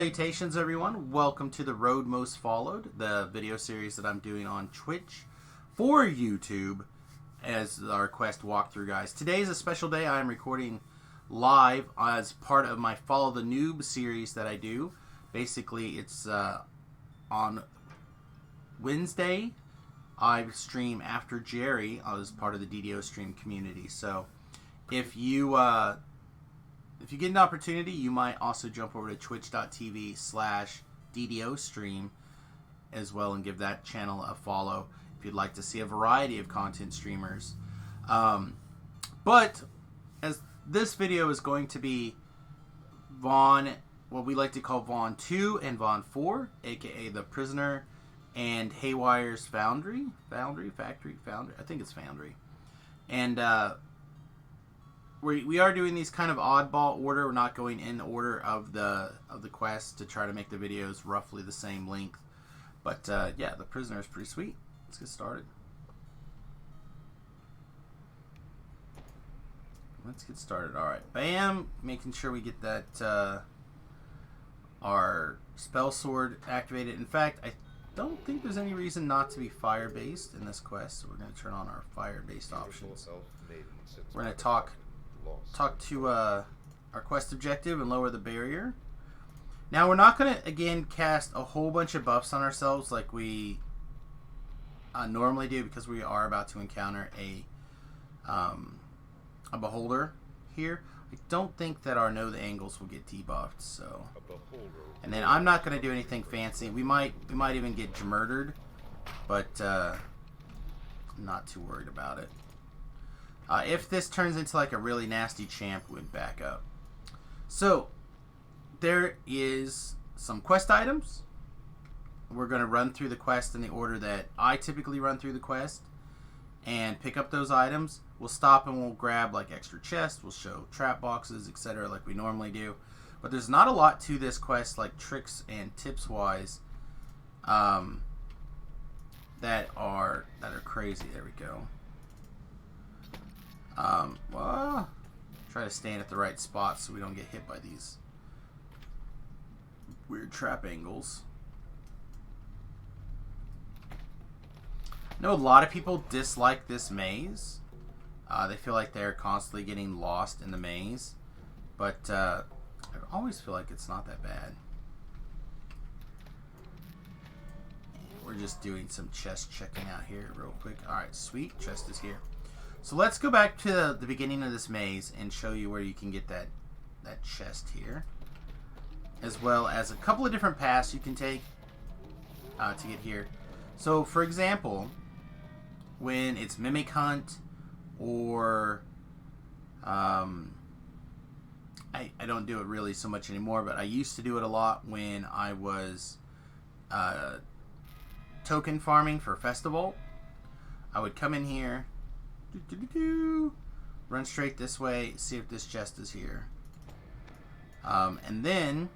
Salutations everyone, welcome to the Road Most Followed, the video series that I'm doing on Twitch for YouTube as our quest walkthrough, guys. Today is a special day. I'm recording live as part of my Follow the Noob series that I do. Basically, it's on Wednesday. I stream after Jerry as part of the DDO stream community. So if you get an opportunity, you might also jump over to twitch.tv/DDO stream as well and give that channel a follow if you'd like to see a variety of content streamers. But as this video is going to be Vaughn, what we like to call Vaughn 2 and Vaughn 4, aka The Prisoner, and Haywire's Foundry. Foundry? I think it's Foundry. And we are doing these kind of oddball order. We're not going in order of the quest to try to make the videos roughly the same length. But yeah, The Prisoner is pretty sweet. Let's get started. Alright, bam. Making sure we get that our spell sword activated. In fact, I don't think there's any reason not to be fire-based in this quest. So we're going to turn on our fire-based options. We're going to talk to our quest objective and lower the barrier. Now we're not going to again cast a whole bunch of buffs on ourselves like we normally do, because we are about to encounter a beholder here. I don't think that our know the angles will get debuffed. So, and then I'm not going to do anything fancy. We might even get murdered, but I'm not too worried about it. If this turns into like a really nasty champ, we'd back up. So, there is some quest items. We're going to run through the quest in the order that I typically run through the quest and pick up those items. We'll stop and we'll grab like extra chests. We'll show trap boxes, etc. like we normally do. But there's not a lot to this quest, like tricks and tips wise, that are crazy. There we go. Well, try to stand at the right spot so we don't get hit by these weird trap angles. I know a lot of people dislike this maze. They feel like they're constantly getting lost in the maze, but I always feel like it's not that bad. We're just doing some chest checking out here real quick. Alright, sweet, chest is here. So let's go back to the beginning of this maze and show you where you can get that chest here, as well as a couple of different paths you can take to get here. So for example, when it's Mimic Hunt, or I don't do it really so much anymore, but I used to do it a lot when I was token farming for Festival. I would come in here, run straight this way, see if this chest is here. And then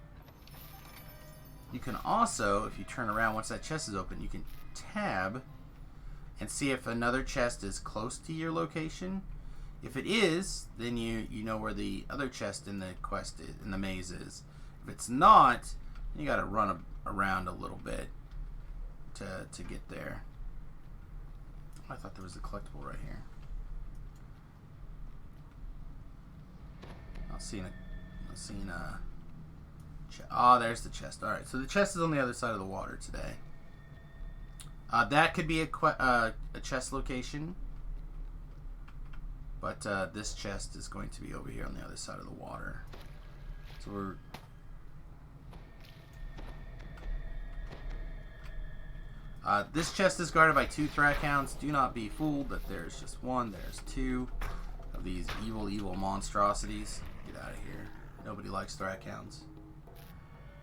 you can also, if you turn around, once that chest is open, you can tab and see if another chest is close to your location. If it is, then you know where the other chest in the quest is, in the maze is. If it's not, you got to run around a little bit to get there. I thought there was a collectible right here. I've seen a oh, there's the chest. Alright, so the chest is on the other side of the water today. That could be a chest location, but this chest is going to be over here on the other side of the water. So this chest is guarded by 2 Thrackhounds. Do not be fooled that there's just one. There's 2 of these evil monstrosities. Get out of here. Nobody likes Thrackhounds.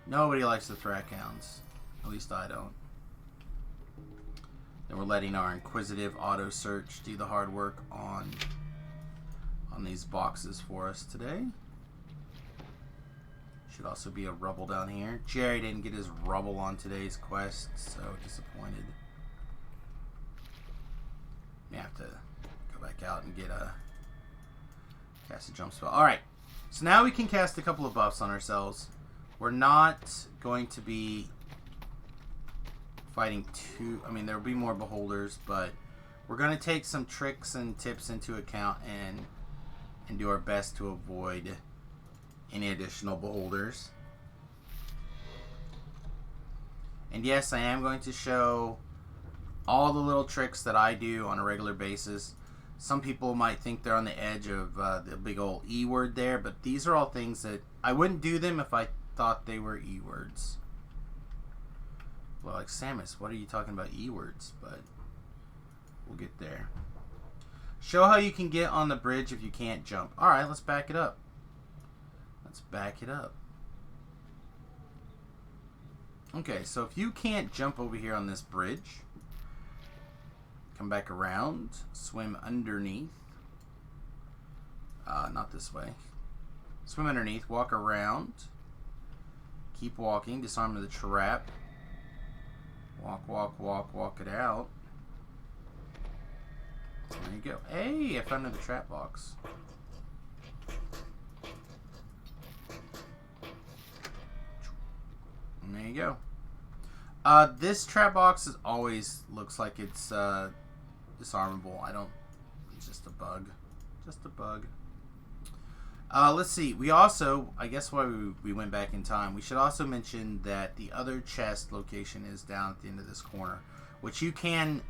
Nobody likes the Thrackhounds. At least I don't. And we're letting our inquisitive auto search do the hard work on these boxes for us today. Should also be a rubble down here. Jerry didn't get his rubble on today's quest, so disappointed. May have to go back out and get a cast a jump spell. Alright, so now we can cast a couple of buffs on ourselves. We're not going to be fighting too... I mean, there will be more beholders, but we're going to take some tricks and tips into account and do our best to avoid any additional beholders. And yes, I am going to show all the little tricks that I do on a regular basis. Some people might think they're on the edge of the big old E word there, but these are all things that I wouldn't do them if I thought they were E words. Well, like, Samius, what are you talking about E words? But we'll get there. Show how you can get on the bridge if you can't jump. Alright, let's back it up. Let's back it up. Okay, so if you can't jump over here on this bridge, come back around, swim underneath. Not this way. Swim underneath, walk around, keep walking, disarm the trap. Walk, walk, walk, walk it out. There you go. Hey, I found another trap box. And there you go. This trap box is always looks like it's disarmable. It's just a bug. Just a bug. Let's see. We also, I guess why we went back in time, we should also mention that the other chest location is down at the end of this corner, which you can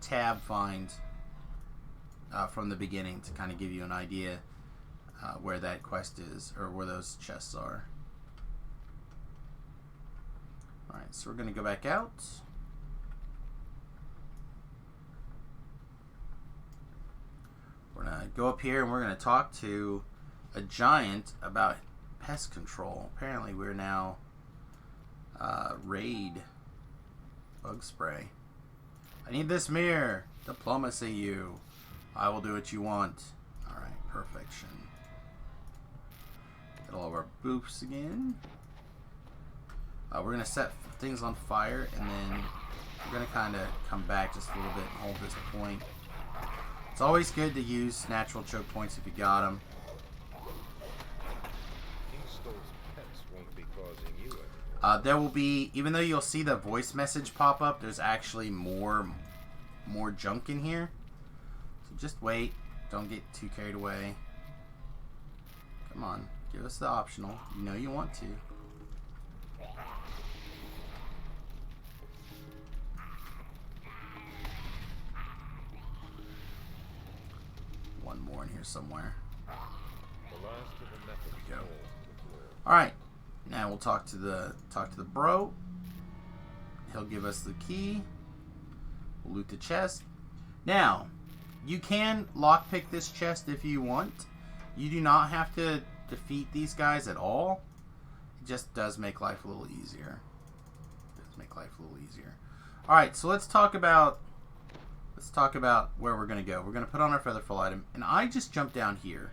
tab find from the beginning to kind of give you an idea where that quest is, or where those chests are. Alright, so we're going to go back out. We're going to go up here and we're going to talk to a giant about pest control. Apparently we're now raid bug spray. I need this mirror. Diplomacy you. I will do what you want. Alright, perfection. Get all of our boofs again. We're going to set things on fire, and then we're going to kind of come back just a little bit and hold this point. It's always good to use natural choke points if you got them. There will be, even though you'll see the voice message pop up, there's actually more junk in here. So just wait. Don't get too carried away. Come on. Give us the optional. You know you want to. One more in here somewhere. There we go. Alright. Now we'll talk to the bro. He'll give us the key. We'll loot the chest. Now, you can lockpick this chest if you want. You do not have to defeat these guys at all. It just does make life a little easier. Alright, so let's talk about where we're going to go. We're going to put on our featherfall item. And I just jumped down here.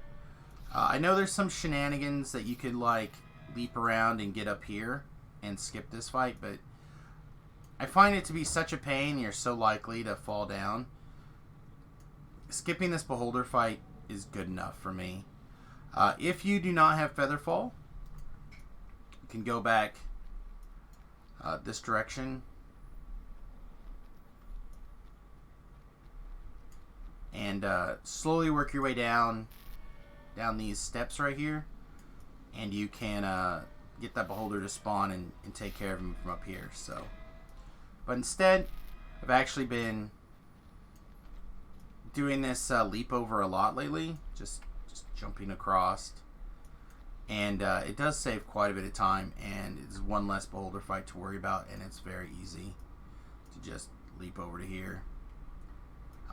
I know there's some shenanigans that you could, like, leap around and get up here and skip this fight, but I find it to be such a pain. You're so likely to fall down. Skipping this beholder fight is good enough for me. If you do not have featherfall, you can go back this direction and slowly work your way down these steps right here, and you can get that beholder to spawn and take care of him from up here. So, but instead, I've actually been doing this leap over a lot lately, just jumping across, and it does save quite a bit of time, and it's one less beholder fight to worry about, and it's very easy to just leap over to here.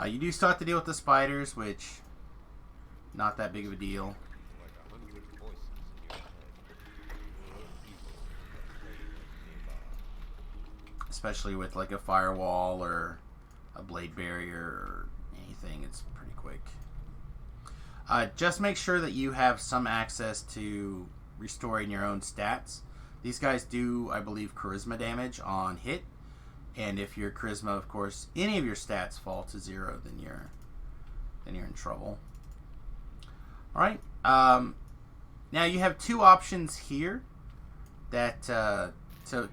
You do start to deal with the spiders, which not that big of a deal. Especially with like a firewall or a blade barrier or anything, it's pretty quick. Just make sure that you have some access to restoring your own stats. These guys do, I believe, charisma damage on hit, and if your charisma, of course, any of your stats fall to 0, then you're in trouble. All right. Now you have two options here. that to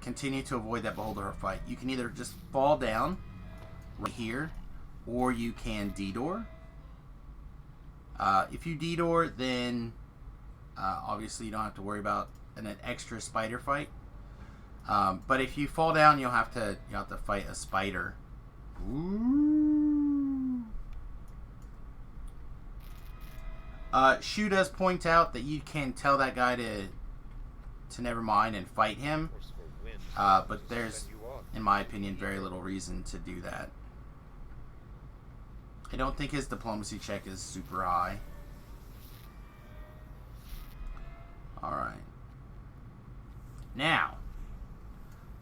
continue to avoid that beholder fight. You can either just fall down right here, or you can D-door. If you D-door, then obviously you don't have to worry about an extra spider fight. But if you fall down, you'll have to fight a spider. Ooh. Shu does point out that you can tell that guy to never mind and fight him. But there's, in my opinion, very little reason to do that. I don't think his diplomacy check is super high. Alright. Now,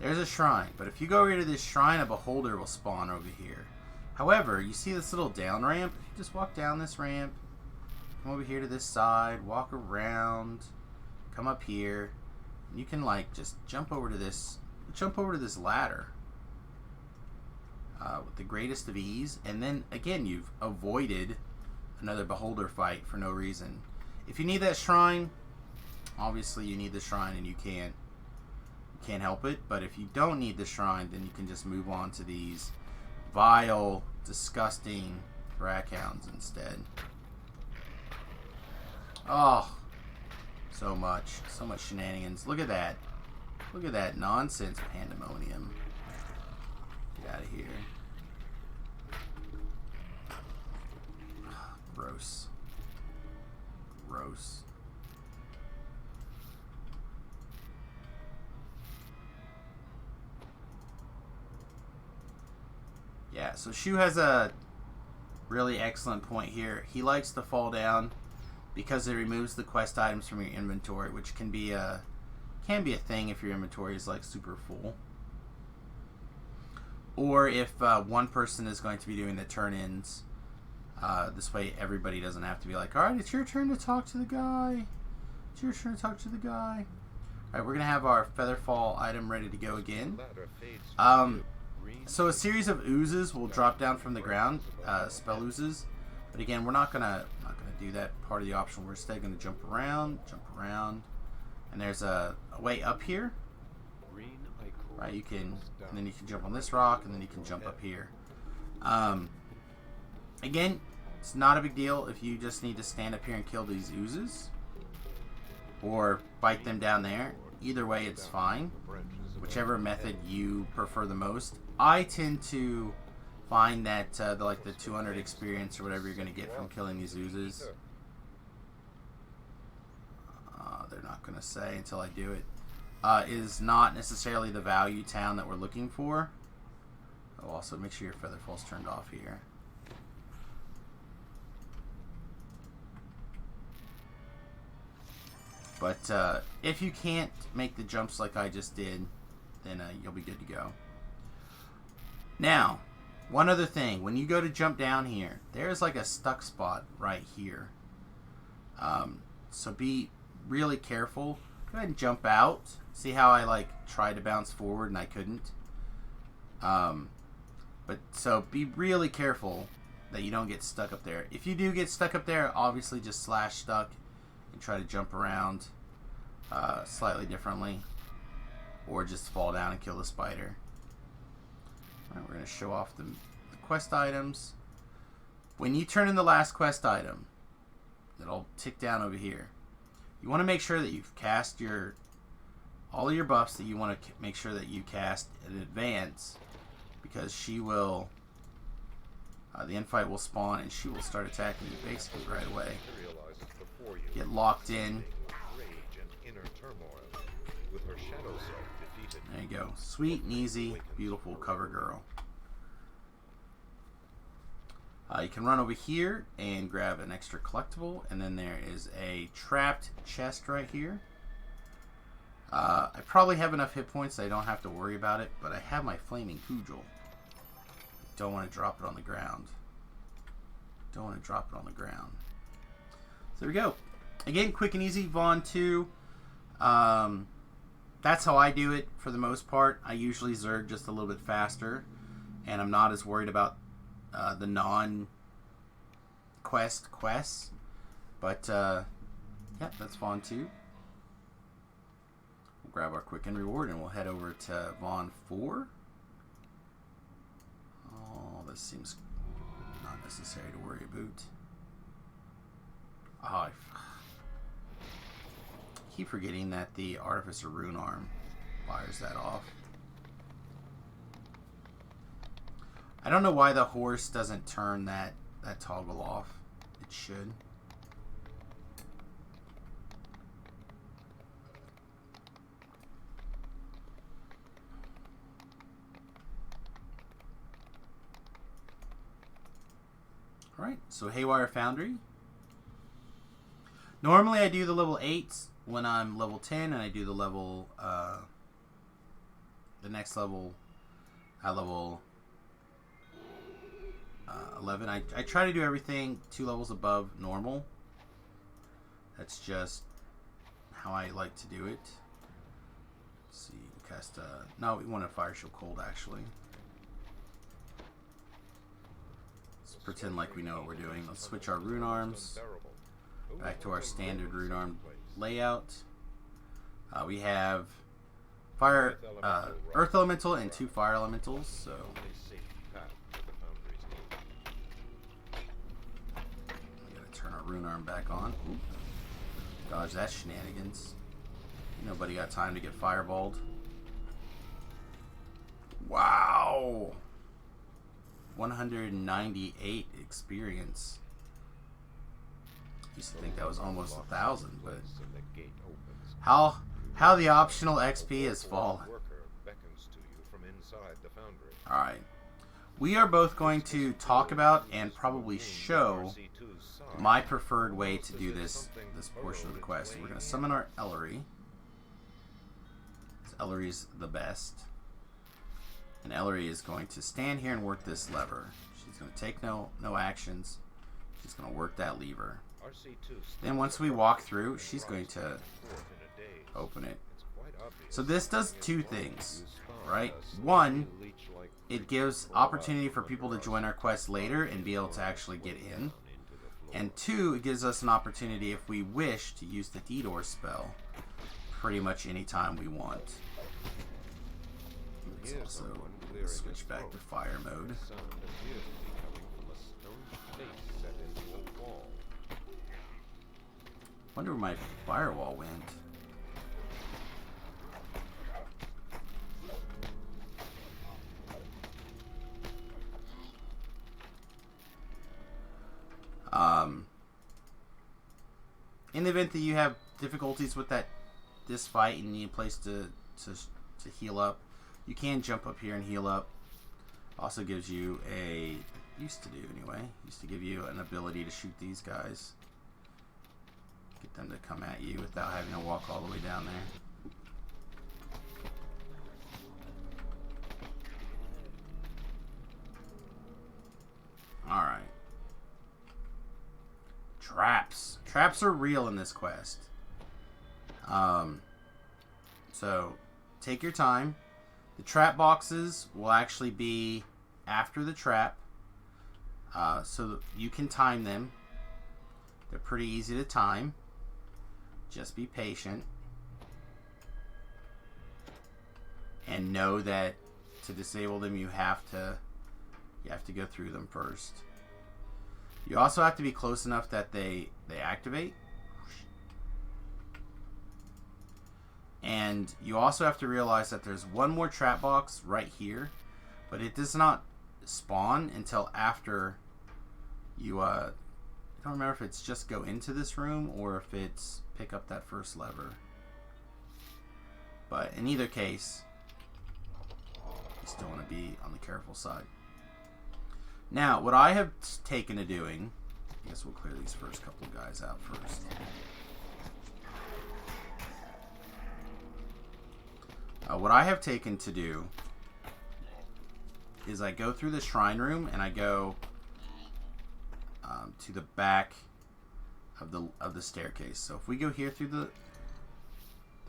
there's a shrine. But if you go over to this shrine, a beholder will spawn over here. However, you see this little down ramp? If you just walk down this ramp, come over here to this side, walk around, come up here, and you can like just jump over to this ladder. With the greatest of ease, and then again you've avoided another beholder fight for no reason. If you need that shrine, obviously you need the shrine and you can't help it, but if you don't need the shrine, then you can just move on to these vile, disgusting rackhounds instead. Oh, so much shenanigans. Look at that nonsense pandemonium. Get out of here. Gross. Gross. Yeah, so Shu has a really excellent point here. He likes to fall down because it removes the quest items from your inventory, which can be a thing if your inventory is like super full. Or if one person is going to be doing the turn-ins. This way everybody doesn't have to be like, alright, it's your turn to talk to the guy. It's your turn to talk to the guy. Alright, we're going to have our Featherfall item ready to go again. So a series of oozes will drop down from the ground, spell oozes. But again, we're not gonna do that part of the option. We're instead going to jump around. And there's a way up here. Right, you can, and then you can jump on this rock, and then you can jump up here. Again, it's not a big deal if you just need to stand up here and kill these oozes, or bite them down there. Either way, it's fine. Whichever method you prefer the most. I tend to find that the 200 experience or whatever you're going to get from killing these oozes. They're not going to say until I do it. Is not necessarily the value town that we're looking for. Oh, also make sure your Featherfall's turned off here. But if you can't make the jumps like I just did, then you'll be good to go. Now, one other thing. When you go to jump down here, there's like a stuck spot right here. So be really careful. Go ahead and jump out. See how I tried to bounce forward and I couldn't? But so be really careful that you don't get stuck up there. If you do get stuck up there, obviously just slash stuck and try to jump around slightly differently, or just fall down and kill the spider. Alright, we're going to show off the quest items. When you turn in the last quest item, it'll tick down over here. You want to make sure that you've cast all of your buffs that you want to make sure that you cast in advance, because she will, the infight will spawn and she will start attacking you basically right away. Get locked in. There you go. Sweet and easy, beautiful cover girl. You can run over here and grab an extra collectible, and then there is a trapped chest right here. I probably have enough hit points that I don't have to worry about it, but I have my flaming cudgel. Don't want to drop it on the ground. Don't want to drop it on the ground. So there we go. Again, quick and easy, Vaughn 2. That's how I do it for the most part. I usually zerg just a little bit faster, and I'm not as worried about the quests. But, yeah, that's Vaughn 2. We'll grab our quicken reward and we'll head over to Vaughn 4. Oh, this seems not necessary to worry about. Oh, I keep forgetting that the Artificer Rune Arm fires that off. I don't know why the horse doesn't turn that toggle off. It should. Alright, so Haywire Foundry. Normally I do the level 8s when I'm level 10, and I do the level, the next level at level 11. I try to do everything 2 levels above normal. That's just how I like to do it. Let's see, cast, no, we want to Fire Shield Cold actually. Pretend like we know what we're doing. Let's switch our rune arms back to our standard rune arm layout. We have fire, earth elemental and 2 fire elementals. So we gotta turn our rune arm back on. Ooh. Dodge that shenanigans. Nobody got time to get fireballed. Wow. 198 experience. Used to think that was almost 1,000, but how the optional XP has fallen. Alright. We are both going to talk about and probably show my preferred way to do this portion of the quest. We're going to summon our Ellery. Ellery's the best. And Ellery is going to stand here and work this lever. She's going to take no actions. She's going to work that lever. Then once we walk through, she's going to open it. So this does 2 things, right? 1, it gives opportunity for people to join our quest later and be able to actually get in. And 2, it gives us an opportunity, if we wish, to use the D-Door spell pretty much anytime we want. Let's also switch back to fire mode. Wonder where my firewall went. In the event that you have difficulties with this fight and need a place to heal up, you can jump up here and heal up. Also gives you used to give you an ability to shoot these guys. Get them to come at you without having to walk all the way down there. Alright. Traps. Traps are real in this quest. So, take your time. The trap boxes will actually be after the trap. So you can time them. They're pretty easy to time. Just be patient. And know that to disable them you have to go through them first. You also have to be close enough that they activate. And you also have to realize that there's one more trap box right here, but it does not spawn until after you I don't remember if it's just go into this room or if it's pick up that first lever. But in either case, you still want to be on the careful side. Now, what I have taken to doing, I guess we'll clear these first couple of guys out first. What I have taken to do is I go through the shrine room and I go to the back of the staircase. So if we go here through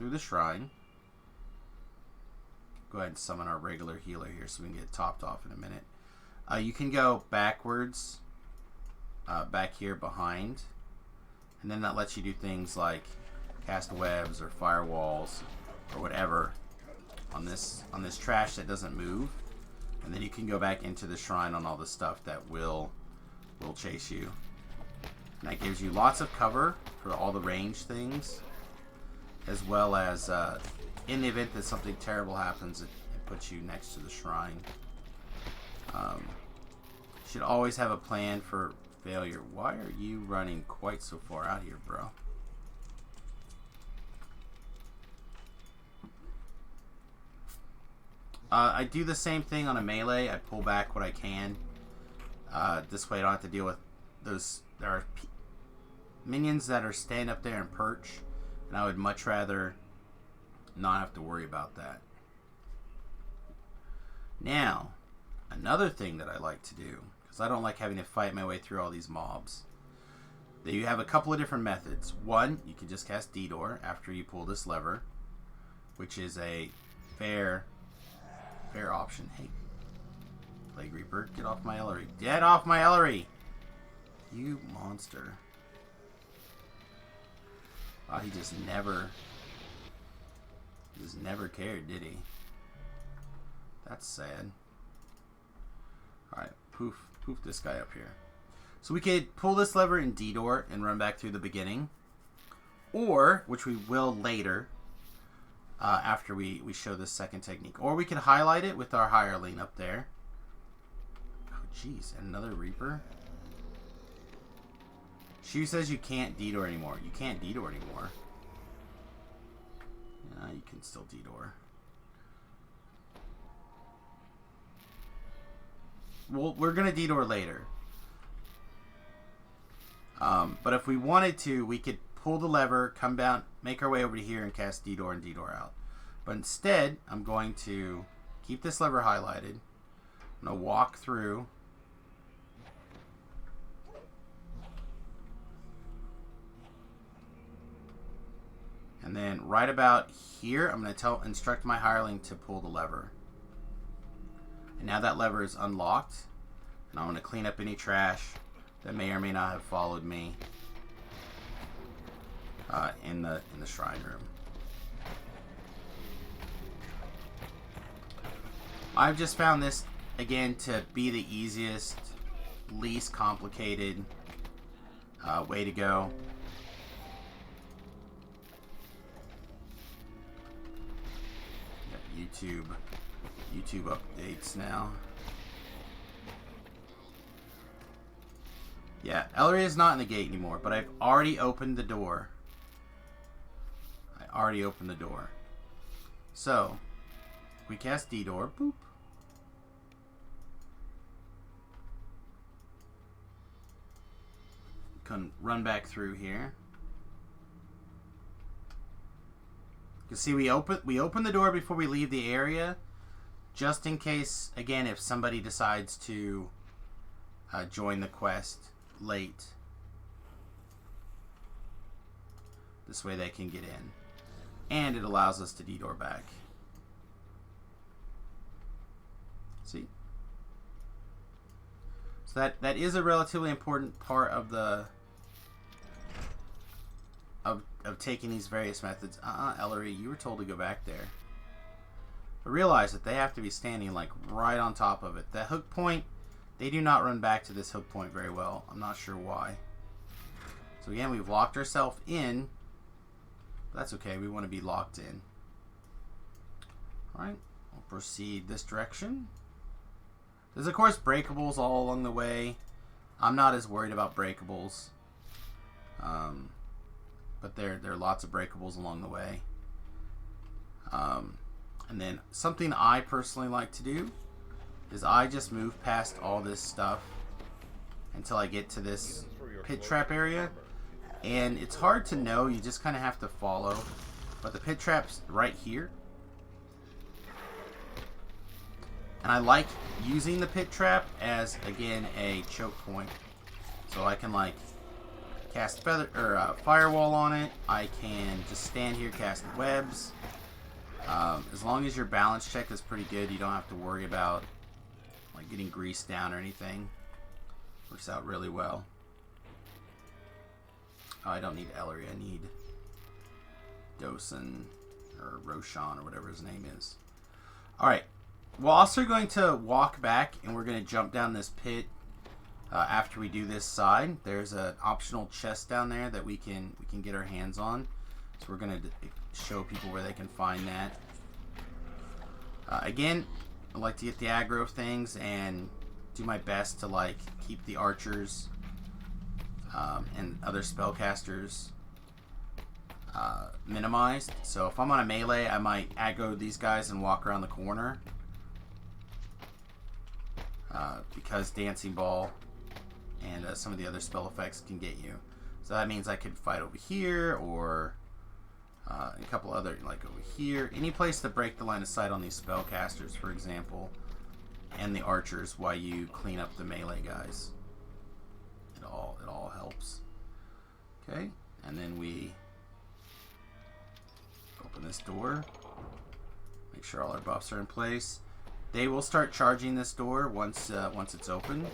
the shrine, go ahead and summon our regular healer here so we can get topped off in a minute. You can go backwards, back here behind, and then that lets you do things like cast webs or firewalls or whatever on this trash that doesn't move, and then you can go back into the shrine on all the stuff that will chase you. And that gives you lots of cover for all the range things, as well as in the event that something terrible happens, it puts you next to the shrine. Should always have a plan for failure. Why are you running quite so far out here, bro? I do the same thing on a melee. I pull back what I can. This way I don't have to deal with those. There are minions that are stand up there and perch, and I would much rather not have to worry about that. Now, another thing that I like to do, because I don't like having to fight my way through all these mobs, that you have a couple of different methods. One, you can just cast D-Door after you pull this lever, which is a fair option. Hey, Plague Reaper, get off my Ellery. Get off my Ellery! You monster. Wow, he just never cared, did he? That's sad. Alright, poof this guy up here. So we could pull this lever in D-Door and run back through the beginning. Or, which we will later, after we show this second technique. Or we could highlight it with our hireling up there. Oh, jeez, another Reaper? She says you can't D-Door anymore. You can't D-Door anymore. Yeah, you can still D-Door. Well, we're going to D-Door later. But if we wanted to, we could pull the lever, come down, make our way over to here, and cast D-Door and D-Door out. But instead, I'm going to keep this lever highlighted. I'm going to walk through. And then right about here, I'm going to instruct my hireling to pull the lever. And now that lever is unlocked. And I'm going to clean up any trash that may or may not have followed me in the shrine room. I've just found this, again, to be the easiest, least complicated way to go. YouTube updates now. Yeah, Ellery is not in the gate anymore, but I've already opened the door. I already opened the door. So, we cast D-Door. Boop. Can run back through here. You see, we open the door before we leave the area, just in case, again, if somebody decides to join the quest late. This way they can get in. And it allows us to D-Door back. See? So that is a relatively important part of the of taking these various methods. Ellery, you were told to go back there. But realize that they have to be standing like right on top of it. The hook point, they do not run back to this hook point very well. I'm not sure why. So again, we've locked ourselves in. But that's okay, we want to be locked in. Alright, we'll proceed this direction. There's of course breakables all along the way. I'm not as worried about breakables. But there are lots of breakables along the way. And then something I personally like to do is I just move past all this stuff until I get to this pit trap area. And it's hard to know, you just kind of have to follow. But the pit trap's right here. And I like using the pit trap as, again, a choke point. So I can like cast firewall on it. I can just stand here, cast webs. As long as your balance check is pretty good, you don't have to worry about like getting greased down or anything. Works out really well. Oh, I don't need Ellery. I need Dosen. or Roshan, or whatever his name is. Alright. We're also going to walk back, and we're going to jump down this pit after we do this side. There's an optional chest down there that we can get our hands on. So we're going to show people where they can find that. Again, I like to get the aggro things and do my best to like keep the archers and other spellcasters minimized. So if I'm on a melee, I might aggro these guys and walk around the corner because Dancing Ball and some of the other spell effects can get you. So that means I could fight over here or a couple other, like over here. Any place to break the line of sight on these spellcasters, for example, and the archers while you clean up the melee guys. It all helps. Okay, and then we open this door. Make sure all our buffs are in place. They will start charging this door once it's open.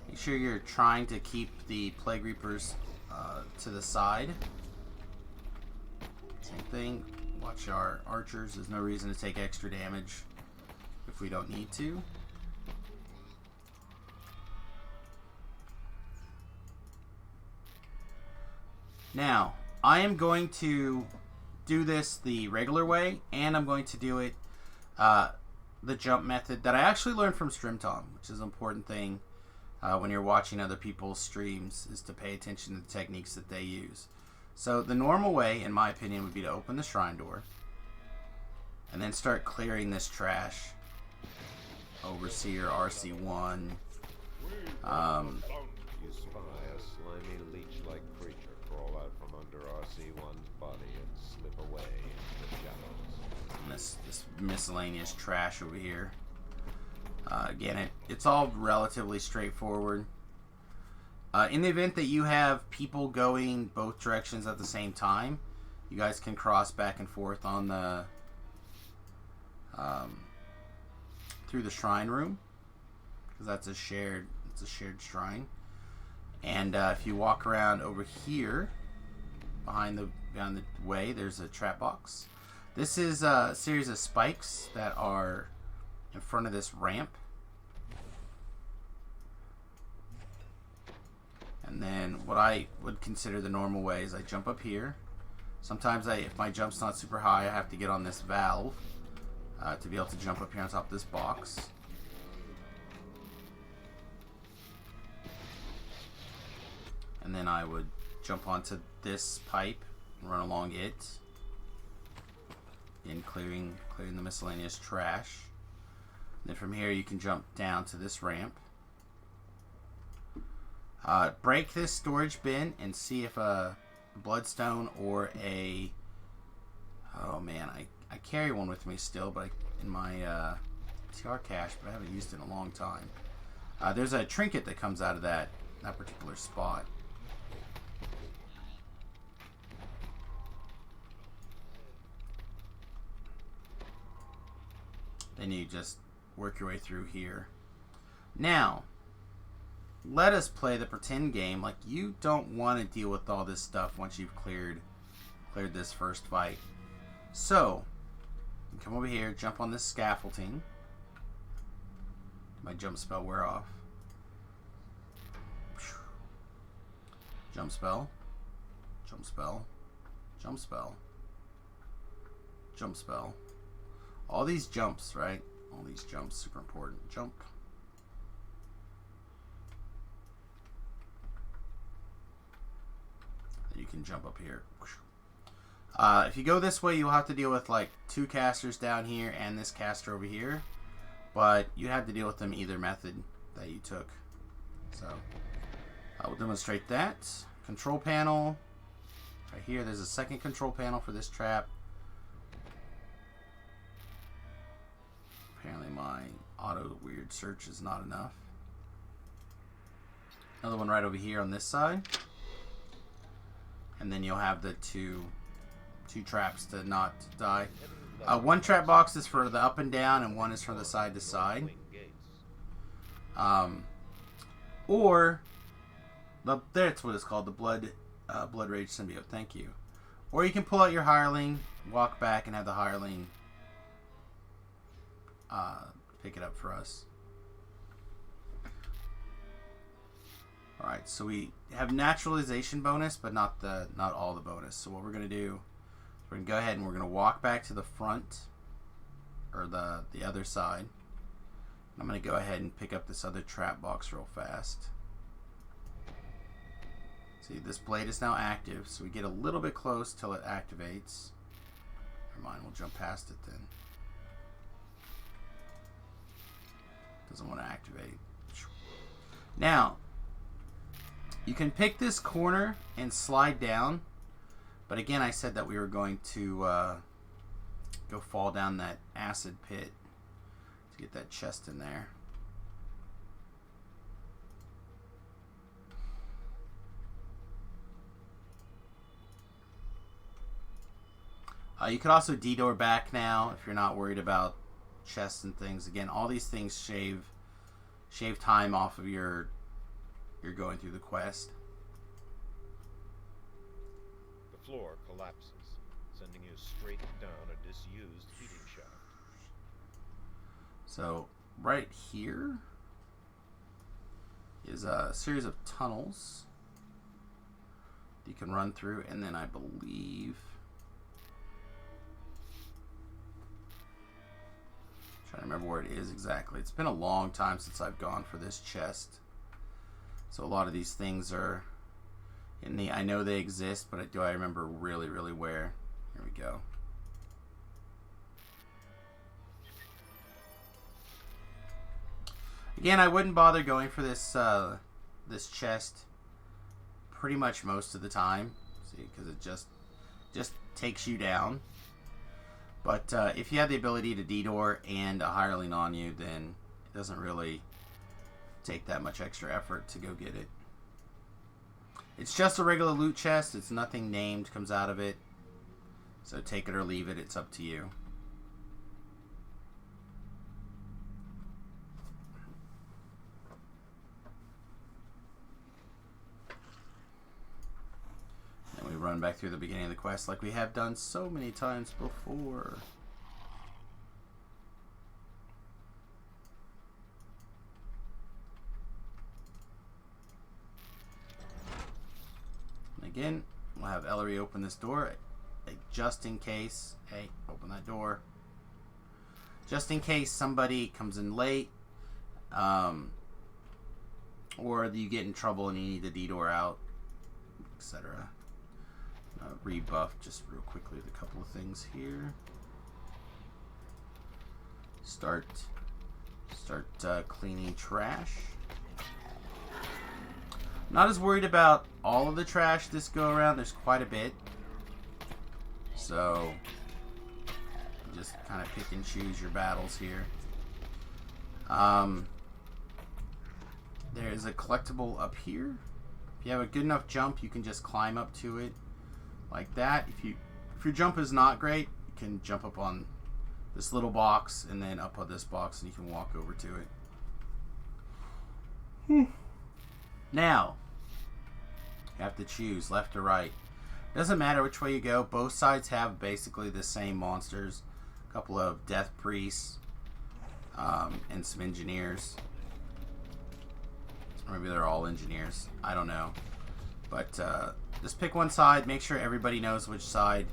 Make sure you're trying to keep the Plague Reapers to the side. Same thing. Watch our archers. There's no reason to take extra damage if we don't need to. Now, I am going to do this the regular way, and I'm going to do it the jump method that I actually learned from StreamTom, which is an important thing when you're watching other people's streams, is to pay attention to the techniques that they use. So the normal way, in my opinion, would be to open the shrine door and then start clearing this trash. Overseer, RC1. You spy a slimy leech-like creature crawl out from under RC1's body and slip away into the shadows. And this miscellaneous trash over here. Again, it's all relatively straightforward. In the event that you have people going both directions at the same time, you guys can cross back and forth on the through the shrine room, because that's a shared shrine. And if you walk around over here behind the way, there's a trap box. This is a series of spikes that are in front of this ramp. And then what I would consider the normal way is I jump up here. Sometimes if my jump's not super high, I have to get on this valve to be able to jump up here on top of this box. And then I would jump onto this pipe and run along it, and clearing the miscellaneous trash. And then from here you can jump down to this ramp. Break this storage bin and see if a bloodstone or a... Oh man, I carry one with me still, but in my TR cache, but I haven't used it in a long time. There's a trinket that comes out of that particular spot. Then you just work your way through here. Now, let us play the pretend game like you don't want to deal with all this stuff once you've cleared this first fight. So, you come over here, jump on this scaffolding. My jump spell wear off. Jump spell. Jump spell. Jump spell. Jump spell. All these jumps, right? All these jumps, super important. Jump. You can jump up here. If you go this way, you'll have to deal with like two casters down here and this caster over here. But you have to deal with them either method that you took. So I will demonstrate that. Control panel. Right here, there's a second control panel for this trap. Apparently my auto weird search is not enough. Another one right over here on this side. And then you'll have the two traps to not die. One trap box is for the up and down, and one is from the side to side. Or that's what it's called, the Blood Rage Symbiote. Thank you. Or you can pull out your hireling, walk back, and have the hireling pick it up for us. Alright, so we have naturalization bonus, but not all the bonus. So what we're going to do, we're going to go ahead and we're going to walk back to the front, or the other side. I'm going to go ahead and pick up this other trap box real fast. See, this blade is now active, so we get a little bit close till it activates. Never mind, we'll jump past it then. Doesn't want to activate. Now, you can pick this corner and slide down, but again, I said that we were going to go fall down that acid pit to get that chest in there. You could also detour back now if you're not worried about chests and things. Again, all these things shave time off of your going through the quest. The floor collapses, sending you straight down a disused heating shaft. So right here is a series of tunnels you can run through, and then I believe, trying to remember where it is exactly. It's been a long time since I've gone for this chest. So a lot of these things are in the, I know they exist, but do I remember really, really where? Here we go. Again, I wouldn't bother going for this this chest pretty much most of the time. See, because it just takes you down. But if you have the ability to detour and a hireling on you, then it doesn't really take that much extra effort to go get it. It's just a regular loot chest. It's nothing named comes out of it. So take it or leave it. It's up to you. And we run back through the beginning of the quest like we have done so many times before. Again, we'll have Ellery open this door, just in case. Hey, open that door. Just in case somebody comes in late, or you get in trouble and you need to detour out, etc. Rebuff just real quickly with a couple of things here. Start cleaning trash. Not as worried about all of the trash this go around. There's quite a bit. So just kind of pick and choose your battles here. There's a collectible up here. If you have a good enough jump, you can just climb up to it like that. If your jump is not great, you can jump up on this little box and then up on this box, and you can walk over to it. Now, you have to choose left or right. Doesn't matter which way you go. Both sides have basically the same monsters. A couple of death priests and some engineers. Or maybe they're all engineers. I don't know. But just pick one side. Make sure everybody knows which side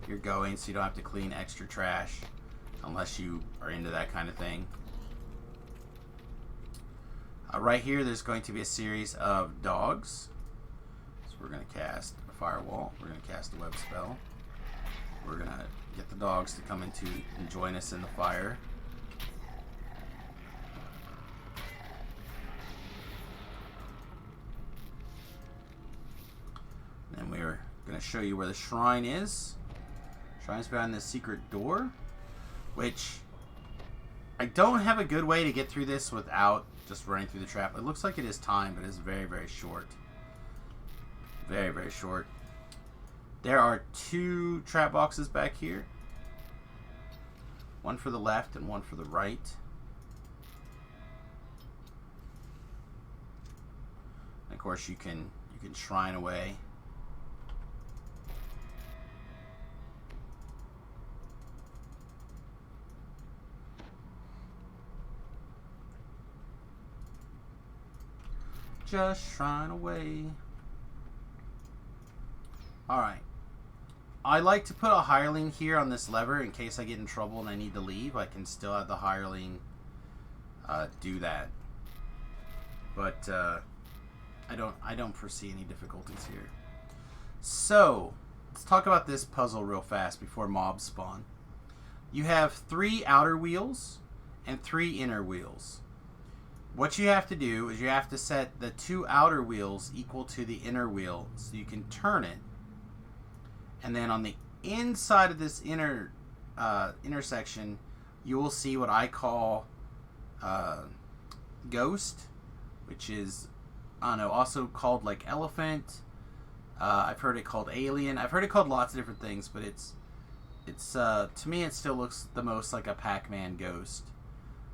you're going, so you don't have to clean extra trash unless you are into that kind of thing. Right here, there's going to be a series of dogs. So we're going to cast a firewall. We're going to cast a web spell. We're going to get the dogs to come into and join us in the fire. And we're going to show you where the shrine is. Shrine's behind this secret door, which I don't have a good way to get through this without just running through the trap. It looks like it is timed, but it's very, very short. Very, very short. There are 2 trap boxes back here. One for the left and one for the right. And of course, you can shrine away. Just shrine away. Alright. I like to put a hireling here on this lever in case I get in trouble and I need to leave. I can still have the hireling do that. But I don't foresee any difficulties here. So, let's talk about this puzzle real fast before mobs spawn. You have 3 outer wheels and 3 inner wheels. What you have to do is you have to set the 2 outer wheels equal to the inner wheel so you can turn it. And then on the inside of this intersection, you will see what I call ghost, which is, I don't know, also called like elephant. I've heard it called alien. I've heard it called lots of different things, but it's to me it still looks the most like a Pac-Man ghost.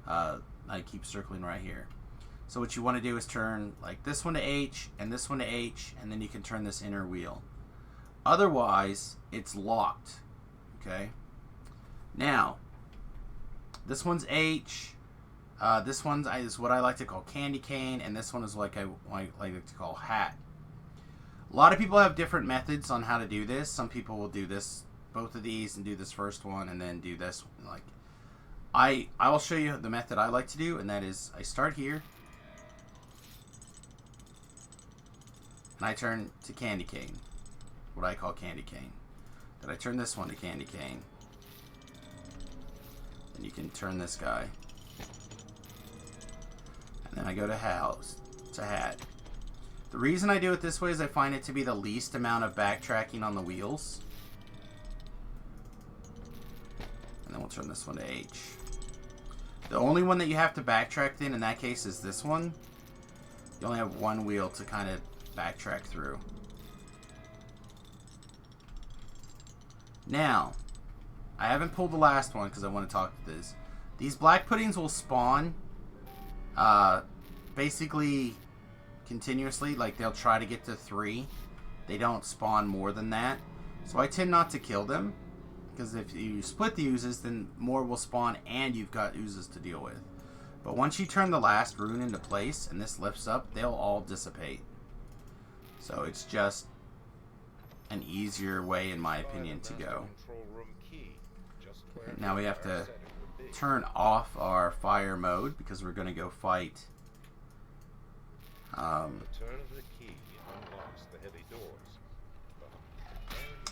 I keep circling right here. So what you want to do is turn like this one to H and this one to H, and then you can turn this inner wheel. Otherwise, it's locked. Okay. Now, this one's H. This one's is what I like to call candy cane, and this one is like I like to call hat. A lot of people have different methods on how to do this. Some people will do this, both of these, and do this first one, and then do this. Like, I will show you the method I like to do, and that is I start here, and I turn to candy cane, what I call candy cane. Then I turn this one to candy cane, and you can turn this guy, and then I go to house to hat. The reason I do it this way is I find it to be the least amount of backtracking on the wheels. And then we'll turn this one to H. The only one that you have to backtrack in that case is this one. You only have one wheel to kind of backtrack through. Now, I haven't pulled the last one because I want to talk to this. These black puddings will spawn basically continuously. Like, they'll try to get to 3. They don't spawn more than that. So I tend not to kill them, because if you split the oozes, then more will spawn and you've got oozes to deal with. But once you turn the last rune into place and this lifts up, they'll all dissipate. So it's just an easier way, in my opinion, to go. Now we have to turn off our fire mode because we're going to go fight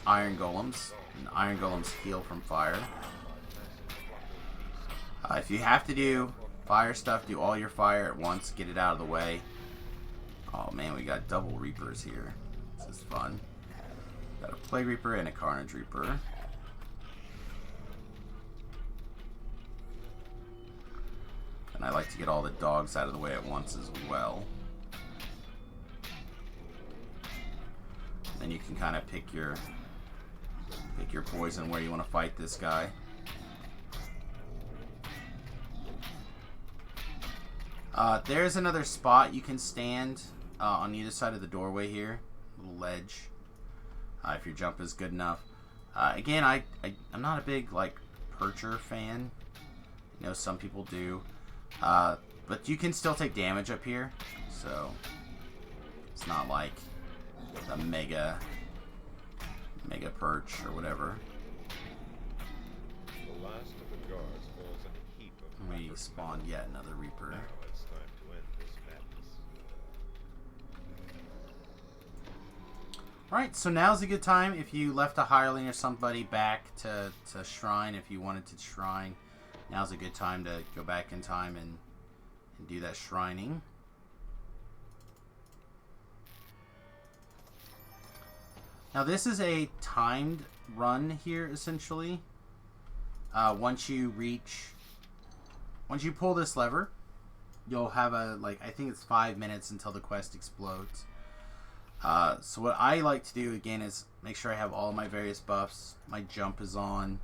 iron golems. And iron golems heal from fire. If you have to do fire stuff, do all your fire at once. Get it out of the way. Oh man, we got double reapers here. This is fun. Got a plague reaper and a carnage reaper. And I like to get all the dogs out of the way at once as well. Then you can kind of pick your poison where you want to fight this guy. There's another spot you can stand on either side of the doorway here. Little ledge. If your jump is good enough. Again, I'm not a big like percher fan. You know, some people do. But you can still take damage up here. So it's not like the mega perch or whatever. The last of the guards falls in a heap of we spawned yet another reaper. Now it's time to end this madness. Alright, so now's a good time if you left a hireling or somebody back to shrine. If you wanted to shrine, now's a good time to go back in time and do that shrining. Now this is a timed run here, essentially. Once you pull this lever, you'll have I think it's 5 minutes until the quest explodes. So what I like to do again is make sure I have all my various buffs. My jump is on.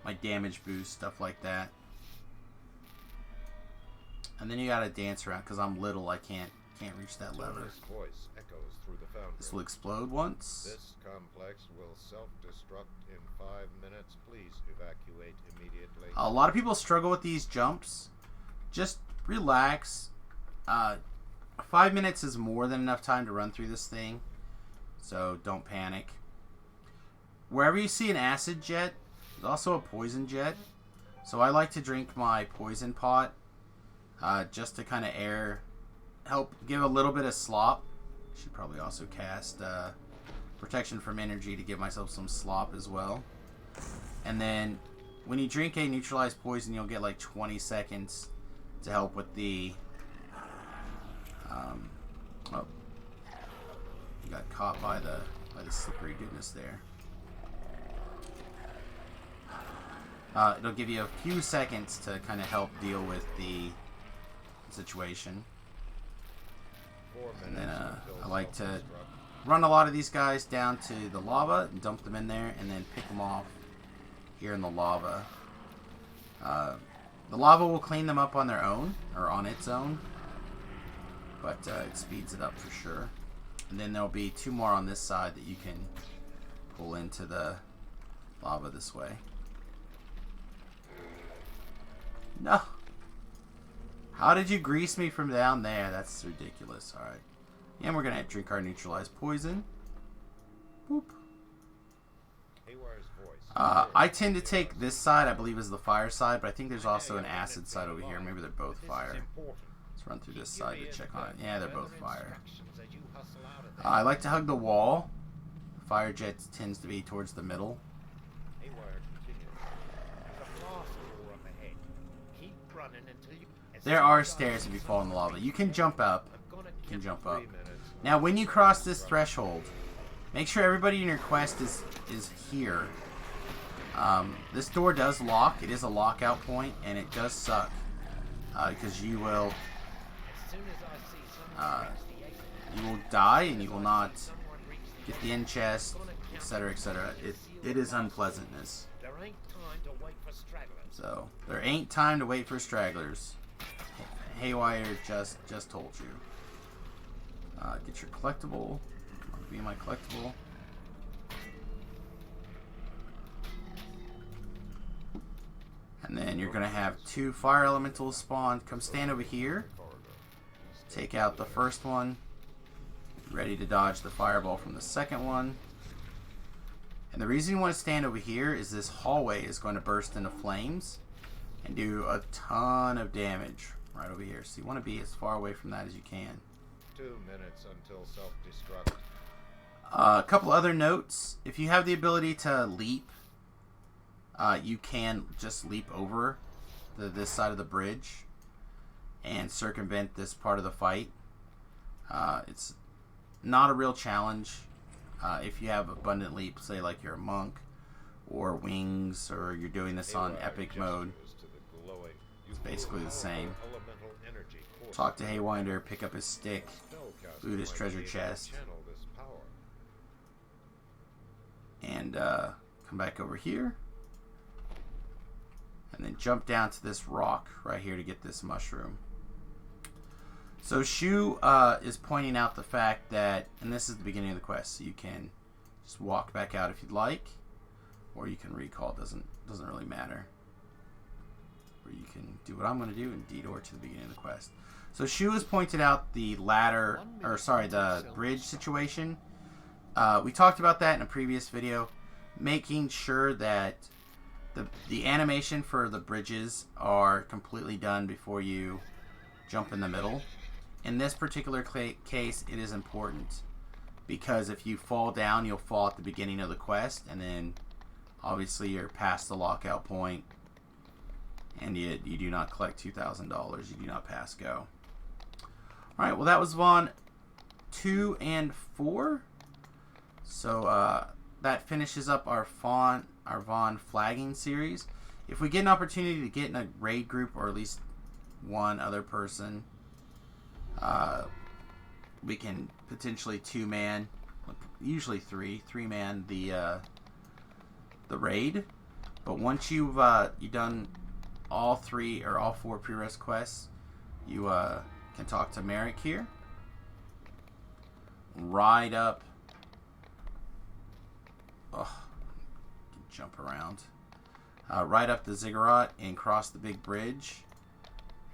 my damage boost, stuff like that. And then you gotta dance around because I'm little. I can't reach that lever. Voice echoes through the foundry. This will explode once. This complex will self-destruct in 5 minutes. Please evacuate immediately. A lot of people struggle with these jumps. Just relax. 5 minutes is more than enough time to run through this thing, so don't panic. Wherever you see an acid jet, there's also a poison jet. So I like to drink my poison pot just to kind of help give a little bit of slop. Should probably also cast protection from energy to give myself some slop as well. And then when you drink a neutralized poison, you'll get like 20 seconds to help with the oh, you got caught by the slippery goodness there. It'll give you a few seconds to kind of help deal with the situation. And then I like to run a lot of these guys down to the lava and dump them in there, and then pick them off here in the lava. The lava will clean them up on their own, or on its own, but it speeds it up for sure. And then there'll be 2 more on this side that you can pull into the lava this way. No! How did you grease me from down there? That's ridiculous. Alright. And we're going to drink our neutralized poison. Boop. I tend to take this side, I believe is the fire side, but I think there's also an acid side over here. Maybe they're both fire. Let's run through this side to check on it. Yeah, they're both fire. I like to hug the wall. Fire jet tends to be towards the middle. There are stairs if you fall in the lava. You can jump up. You can jump up. Now, when you cross this threshold, make sure everybody in your quest is here. This door does lock. It is a lockout point, and it does suck because you will die, and you will not get the end chest, etc., etc. It is unpleasantness. So there ain't time to wait for stragglers. Haywire just told you. Get your collectible. Be my collectible. And then you're gonna have 2 fire elementals spawn. Come stand over here. Take out the first one. Ready to dodge the fireball from the second one. And the reason you want to stand over here is this hallway is going to burst into flames and do a ton of damage right over here. So you want to be as far away from that as you can. 2 minutes until self-destruct. A couple other notes. If you have the ability to leap, you can just leap over this side of the bridge and circumvent this part of the fight. It's not a real challenge if you have abundant leap, say like you're a monk or wings, or you're doing this on epic mode. It's basically the same. Talk to Haywire, pick up his stick, loot his treasure chest, and come back over here, and then jump down to this rock right here to get this mushroom. So Shu is pointing out the fact that, and this is the beginning of the quest, so you can just walk back out if you'd like, or you can recall. Doesn't really matter. Or you can do what I'm going to do and detour to the beginning of the quest. So Shu has pointed out the ladder, or sorry, the bridge situation. We talked about that in a previous video, making sure that the animation for the bridges are completely done before you jump in the middle. In this particular case, it is important because if you fall down, you'll fall at the beginning of the quest, and then obviously you're past the lockout point, and you do not collect $2,000. You do not pass go. Alright, well that was Vaughn 2 and 4. So that finishes up our Vaughn flagging series. If we get an opportunity to get in a raid group, or at least one other person, we can potentially 2-man, usually 3-man the raid. But once you've done all 3 or all 4 pre-res quests, you can talk to Merrick here. Ride up. Oh, jump around. Ride up the ziggurat and cross the big bridge.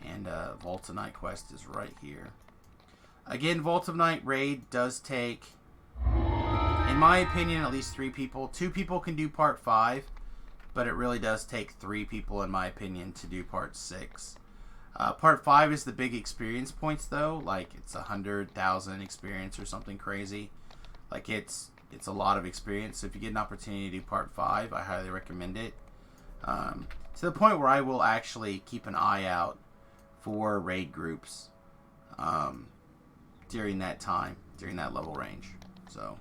And Vault of Night quest is right here. Again, Vault of Night raid does take, in my opinion, at least 3 people. 2 people can do part 5, but it really does take 3 people, in my opinion, to do part 6. Part 5 is the big experience points, though. Like, it's 100,000 experience or something crazy. Like, it's a lot of experience. So if you get an opportunity to do part 5, I highly recommend it. To the point where I will actually keep an eye out for raid groups during that time, during that level range. So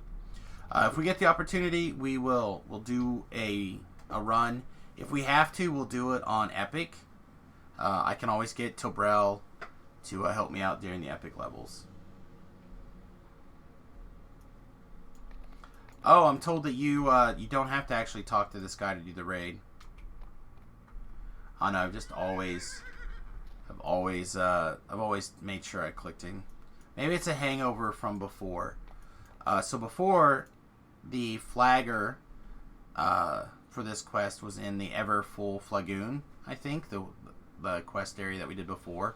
if we get the opportunity, we'll do a run. If we have to, we'll do it on Epic. I can always get Tobrel to help me out during the Epic levels. Oh, I'm told that you don't have to actually talk to this guy to do the raid. Oh no, I've always made sure I clicked in. Maybe it's a hangover from before. So before, the flagger for this quest was in the Ever Full Flagoon, I think, the quest area that we did before,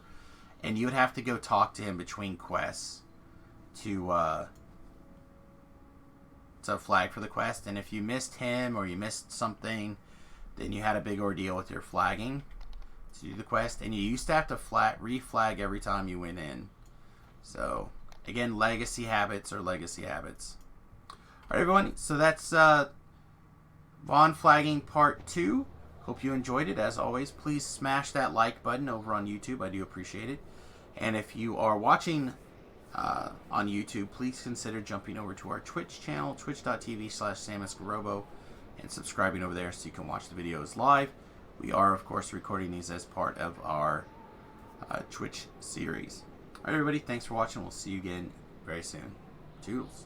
and you would have to go talk to him between quests to flag for the quest. And if you missed him or you missed something, then you had a big ordeal with your flagging to do the quest, and you used to have to reflag every time you went in. So again, legacy habits are legacy habits. Alright everyone, so that's Vaughn flagging part 2. Hope you enjoyed it. As always, please smash that like button over on YouTube. I do appreciate it. And if you are watching on YouTube, please consider jumping over to our Twitch channel, twitch.tv/SamusGarobo, and subscribing over there so you can watch the videos live. We are, of course, recording these as part of our Twitch series. Alright everybody, thanks for watching. We'll see you again very soon. Toodles.